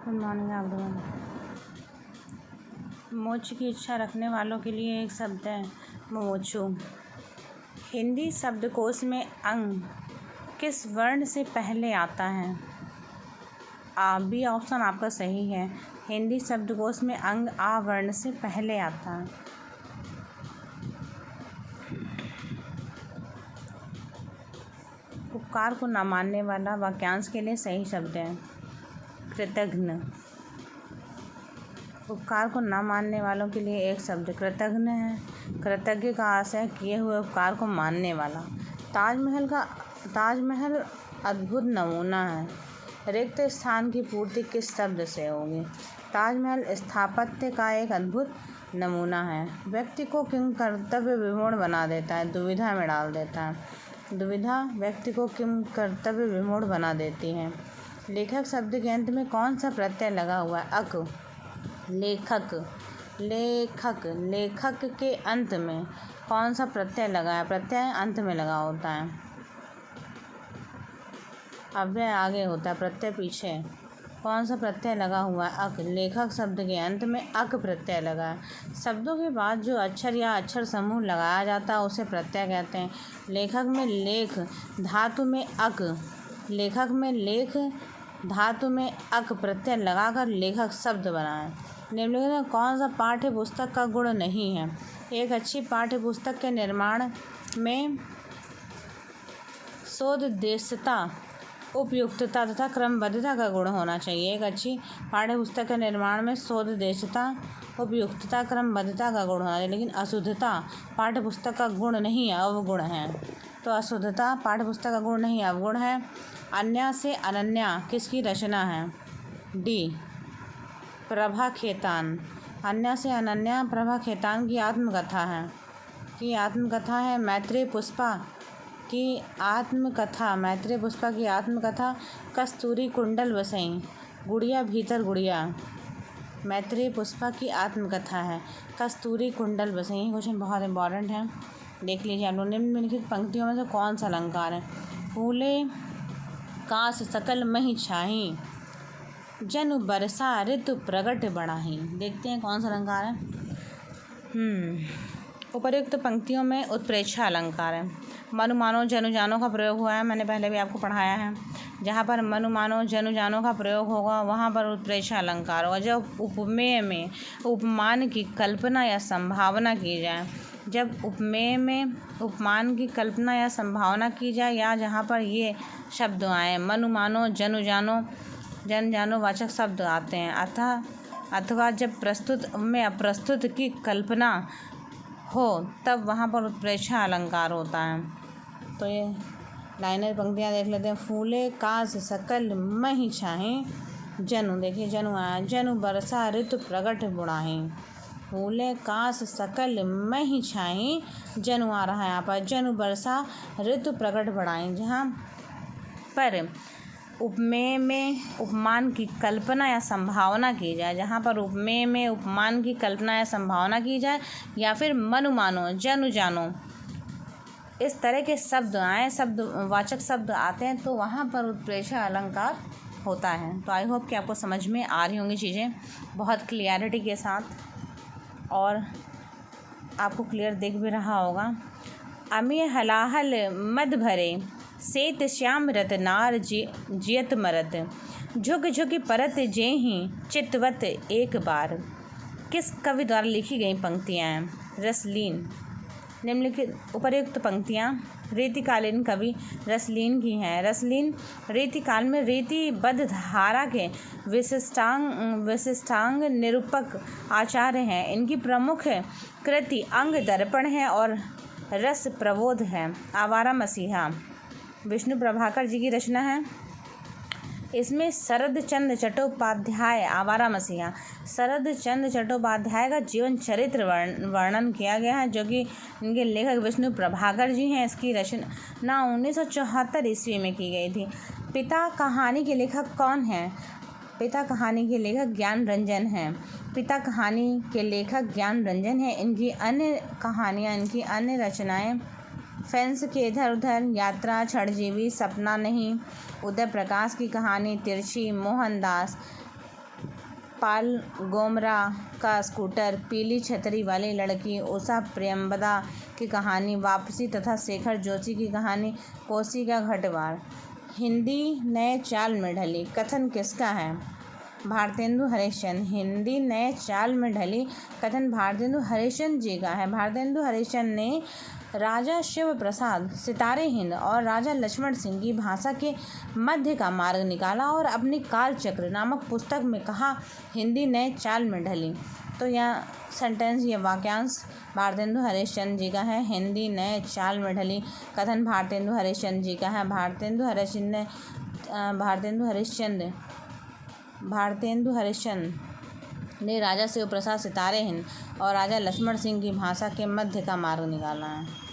Good morning everyone. मोक्ष की इच्छा रखने वालों के लिए एक शब्द है मुमुक्षु। हिंदी शब्दकोश में अंग किस वर्ण से पहले आता है? बी ऑप्शन आपका सही है। हिंदी शब्दकोश में अंग आ वर्ण से पहले आता है। उपकार को न मानने वाला वाक्यांश के लिए सही शब्द है कृतघ्न। उपकार को न मानने वालों के लिए एक शब्द कृतघ्न है। कृतज्ञ का आशय किए हुए उपकार को मानने वाला। ताजमहल अद्भुत नमूना है। रिक्त स्थान की पूर्ति किस शब्द से होगी? ताजमहल स्थापत्य का एक अद्भुत नमूना है। व्यक्ति को किम कर्तव्य विमूढ़ बना देता है, दुविधा में डाल देता है। दुविधा व्यक्ति को किम कर्तव्य विमूढ़ बना देती है। लेखक शब्द के अंत में कौन सा प्रत्यय लगा हुआ है? अक। लेखक लेखक के अंत में कौन सा प्रत्यय लगा है? प्रत्यय अंत में लगा होता है, अव्यय आगे होता है, प्रत्यय पीछे। कौन सा प्रत्यय लगा हुआ है? अक। लेखक शब्द के अंत में अक प्रत्यय लगा है। शब्दों के बाद जो अक्षर या अक्षर समूह लगाया जाता है उसे प्रत्यय कहते हैं। लेखक में लेख धातु में अक। लेखक में लेख धातु में अक प्रत्यय लगाकर लेखक शब्द बना है। निम्नलिखित में कौन सा पाठ्य पुस्तक का गुण नहीं है? एक अच्छी पाठ्य पुस्तक के निर्माण में शोधोद्देश्यता, उपयुक्तता तथा क्रमबद्धता का गुण होना चाहिए। एक अच्छी पाठ्य पुस्तक के निर्माण में शोधोद्देश्यता, उपयुक्तता, क्रमबद्धता का गुण होना चाहिए। लेकिन अशुद्धता पाठ्य पुस्तक का गुण नहीं है, अवगुण है। तो अशुद्धता पाठ्य पुस्तक का गुण नहीं, अवगुण है। अन्या से अनन्या किसकी रचना है? डी प्रभा खेतान। अन्या से अनन्या प्रभा खेतान की आत्मकथा है। मैत्रेय पुष्पा की आत्मकथा कस्तूरी कुंडल बसई, गुड़िया भीतर गुड़िया। मैत्रेय पुष्पा की आत्मकथा है कस्तूरी कुंडल बसई। क्वेश्चन बहुत इंपॉर्टेंट है, देख लीजिए आप लोग। निम्नलिखित पंक्तियों में से कौन सा अलंकार है? फूले काश सकल मही छाही, जनु बरसा ऋतु प्रगट बढ़ाही। देखते हैं कौन सा अलंकार है। उपर्युक्त पंक्तियों में उत्प्रेक्षा अलंकार है। मनु मानो जनु जानो का प्रयोग हुआ है, मैंने पहले भी आपको पढ़ाया है। जहाँ पर मनु मानो जनु जानो का प्रयोग होगा वहाँ पर उत्प्रेक्षा अलंकार होगा। जब उपमेय में उपमान की कल्पना या संभावना की जाए, जब उपमेय में उपमान की कल्पना या संभावना की जाए, या जहाँ पर ये शब्द आए मनु मानो जनु जानो जन जानो वाचक शब्द आते हैं, अथवा जब प्रस्तुत में अप्रस्तुत की कल्पना हो तब वहाँ पर उत्प्रेक्षा अलंकार होता है। तो ये लाइनर पंक्तियाँ देख लेते हैं। फूले काश सकल मही छाही, जनु, देखिए जनु आया, जनु बरसा ऋतु प्रगट बुढ़ाही। फूले काश सकल मही छाही, जनु आ रहा है यहाँ पर, जनु बरसा ऋतु प्रगट बढ़ाई। जहाँ पर उपमेय में उपमान की कल्पना या संभावना की जाए, जहाँ पर उपमेय में उपमान की कल्पना या संभावना की जाए, या फिर मनु मानो जनु जानो इस तरह के शब्द आए, वाचक शब्द आते हैं, तो वहाँ पर उत्प्रेक्षा अलंकार होता है। तो आई होप कि आपको समझ में आ रही होंगी चीज़ें बहुत क्लियरिटी के साथ, और आपको क्लियर दिख भी रहा होगा। अमी हलाहल मद भरे, सेत श्याम रतनार जियत मरत, झुक झुक परत जेहि चितवत एक बार। किस कवि द्वारा लिखी गई पंक्तियाँ हैं? रसलीन। निम्नलिखित उपर्युक्त पंक्तियाँ रीतिकालीन कवि रसलीन की हैं। रसलीन रीतिकाल में रीतिबद्ध धारा के विशिष्टांग निरूपक आचार्य हैं। इनकी प्रमुख कृति अंग दर्पण है और रस प्रबोध है। आवारा मसीहा विष्णु प्रभाकर जी की रचना है। इसमें शरद चंद्र चट्टोपाध्याय आवारा मसीहा शरद चंद्र चट्टोपाध्याय का जीवन चरित्र वर्णन किया गया है, जो कि इनके लेखक विष्णु प्रभाकर जी हैं। इसकी रचना 1974 ईस्वी में की गई थी। पिता कहानी के लेखक कौन हैं? पिता कहानी के लेखक ज्ञान रंजन हैं। इनकी अन्य कहानियाँ, इनकी अन्य रचनाएँ फैंस के इधर उधर, यात्रा, क्षणजीवी, सपना नहीं, उदय प्रकाश की कहानी, तिरछी, मोहनदास, पाल गोमरा का स्कूटर, पीली छतरी वाली लड़की, उषा प्रियंवदा की कहानी वापसी तथा शेखर जोशी की कहानी कोसी का घाटवार। हिंदी नए चाल में ढली, कथन किसका है? भारतेंदु हरिश्चंद्र। हिंदी नए चाल में ढली कथन भारतेंदु हरिश्चंद्र जी का है। भारतेंदु हरिश्चंद्र ने राजा शिव प्रसाद, सितारे हिंद और राजा लक्ष्मण सिंह की भाषा के मध्य का मार्ग निकाला और अपनी कालचक्र नामक पुस्तक में कहा, हिंदी नए चाल में ढली। तो यह सेंटेंस, ये वाक्यांश भारतेंदु हरिश्चंद्र जी का है। हिंदी नए चाल में ढली कथन भारतेंदु हरिश्चंद्र जी का है। भारतेंदु हरिश्चंद्र ने राजा शिव प्रसाद, सितारे हिंद और राजा लक्ष्मण सिंह की भाषा के मध्य का मार्ग निकाला है।